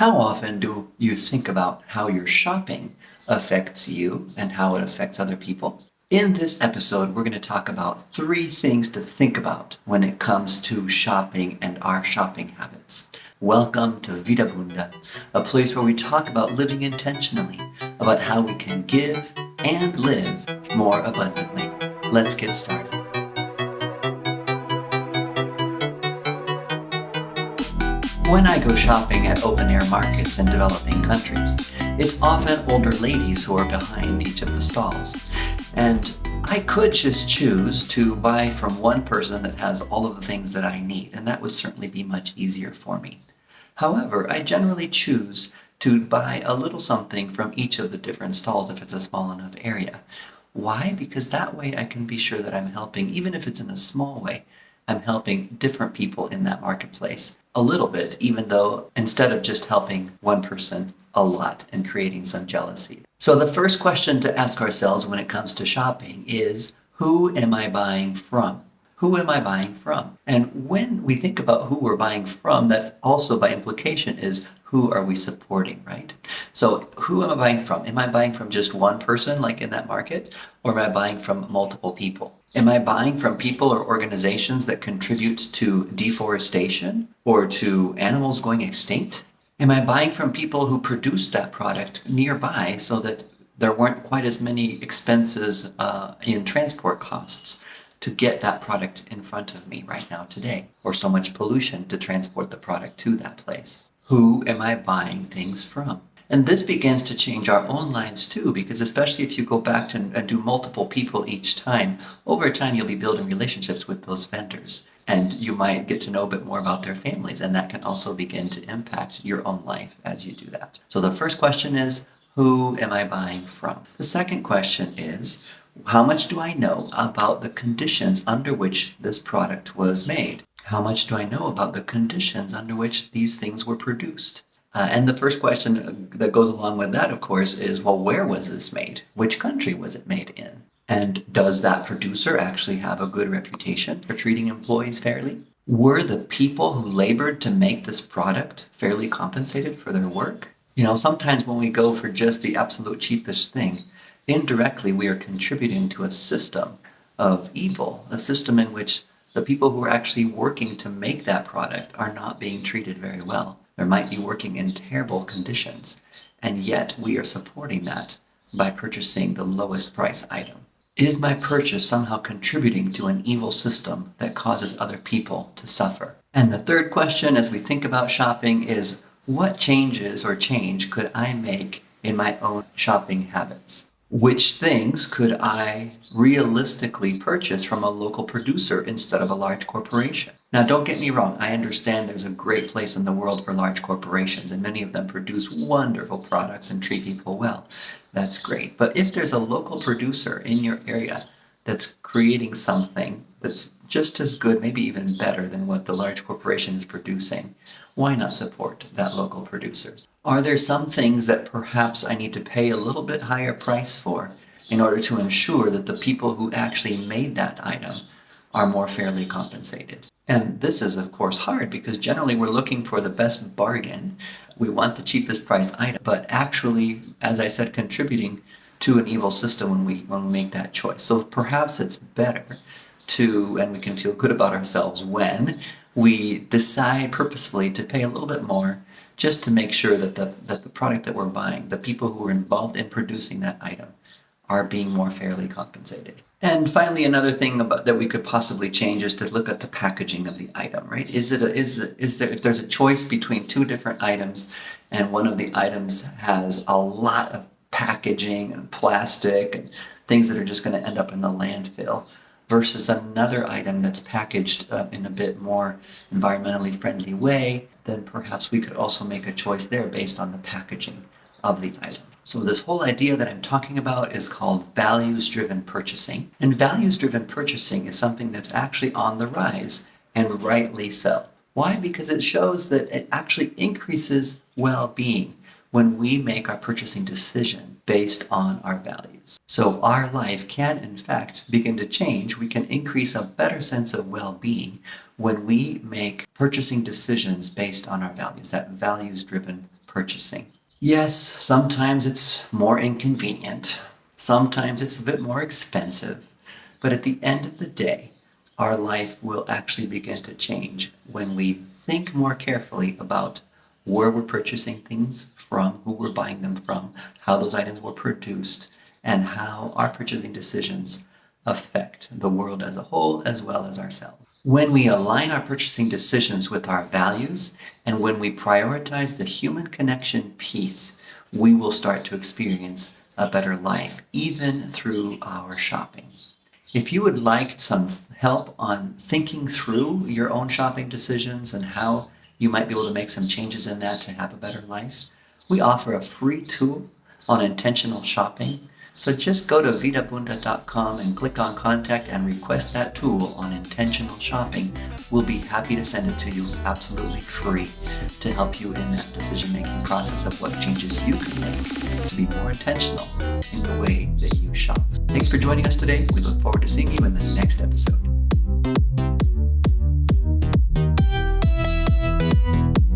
How often do you think about how your shopping affects you and how it affects other people? In this episode, we're going to talk about 3 things to think about when it comes to shopping and our shopping habits. Welcome to Vida Bunda, a place where we talk about living intentionally, about how we can give and live more abundantly. Let's get started. When I go shopping at open-air markets in developing countries, it's often older ladies who are behind each of the stalls. And I could just choose to buy from one person that has all of the things that I need, and that would certainly be much easier for me. However, I generally choose to buy a little something from each of the different stalls if it's a small enough area. Why? Because that way I can be sure that I'm helping, even if it's in a small way, I'm helping different people in that marketplace a little bit, even though instead of just helping one person a lot and creating some jealousy. So the first question to ask ourselves when it comes to shopping is, who am I buying from? Who am I buying from? And when we think about who we're buying from, that's also by implication is who are we supporting, right? So who am I buying from? Am I buying from just one person like in that market? Or am I buying from multiple people? Am I buying from people or organizations that contribute to deforestation or to animals going extinct? Am I buying from people who produce that product nearby so that there weren't quite as many expenses in transport costs to get that product in front of me right now today, or so much pollution to transport the product to that place? Who am I buying things from? And this begins to change our own lives too, because especially if you go back and do multiple people each time, over time you'll be building relationships with those vendors. And you might get to know a bit more about their families, and that can also begin to impact your own life as you do that. So the first question is, who am I buying from? The second question is, how much do I know about the conditions under which this product was made? How much do I know about the conditions under which these things were produced? And the first question that goes along with that, of course, is, well, where was this made? Which country was it made in? And does that producer actually have a good reputation for treating employees fairly? Were the people who labored to make this product fairly compensated for their work? You know, sometimes when we go for just the absolute cheapest thing, indirectly we are contributing to a system of evil, a system in which the people who are actually working to make that product are not being treated very well. They might be working in terrible conditions, and yet we are supporting that by purchasing the lowest price item. Is my purchase somehow contributing to an evil system that causes other people to suffer? And the third question as we think about shopping is, what changes or change could I make in my own shopping habits? Which things could I realistically purchase from a local producer instead of a large corporation? Now, don't get me wrong. I understand there's a great place in the world for large corporations, and many of them produce wonderful products and treat people well. That's great. But if there's a local producer in your area that's creating something that's just as good, maybe even better than what the large corporation is producing, why not support that local producer? Are there some things that perhaps I need to pay a little bit higher price for in order to ensure that the people who actually made that item are more fairly compensated? And this is, of course, hard because generally we're looking for the best bargain. We want the cheapest price item, but actually, as I said, contributing to an evil system when we make that choice. So perhaps it's better to, and we can feel good about ourselves when we decide purposefully to pay a little bit more just to make sure that the product that we're buying, the people who are involved in producing that item, are being more fairly compensated. And finally, another thing that we could possibly change is to look at the packaging of the item, right? Is there, if there's a choice between two different items and one of the items has a lot of packaging and plastic and things that are just going to end up in the landfill versus another item that's packaged in a bit more environmentally friendly way, then perhaps we could also make a choice there based on the packaging of the item. So this whole idea that I'm talking about is called values-driven purchasing. And values-driven purchasing is something that's actually on the rise, and rightly so. Why? Because it shows that it actually increases well-being when we make our purchasing decision based on our values. So our life can, in fact, begin to change. We can increase a better sense of well-being when we make purchasing decisions based on our values, that values-driven purchasing. Yes, sometimes it's more inconvenient. Sometimes it's a bit more expensive. But at the end of the day, our life will actually begin to change when we think more carefully about where we're purchasing things from, who we're buying them from, how those items were produced, and how our purchasing decisions affect the world as a whole as well as ourselves. When we align our purchasing decisions with our values, and when we prioritize the human connection piece, we will start to experience a better life, even through our shopping. If you would like some help on thinking through your own shopping decisions and how you might be able to make some changes in that to have a better life, we offer a free tool on intentional shopping. So just go to vitabunda.com and click on contact and request that tool on intentional shopping. We'll be happy to send it to you absolutely free to help you in that decision-making process of what changes you can make to be more intentional in the way that you shop. Thanks for joining us today. We look forward to seeing you in the next episode.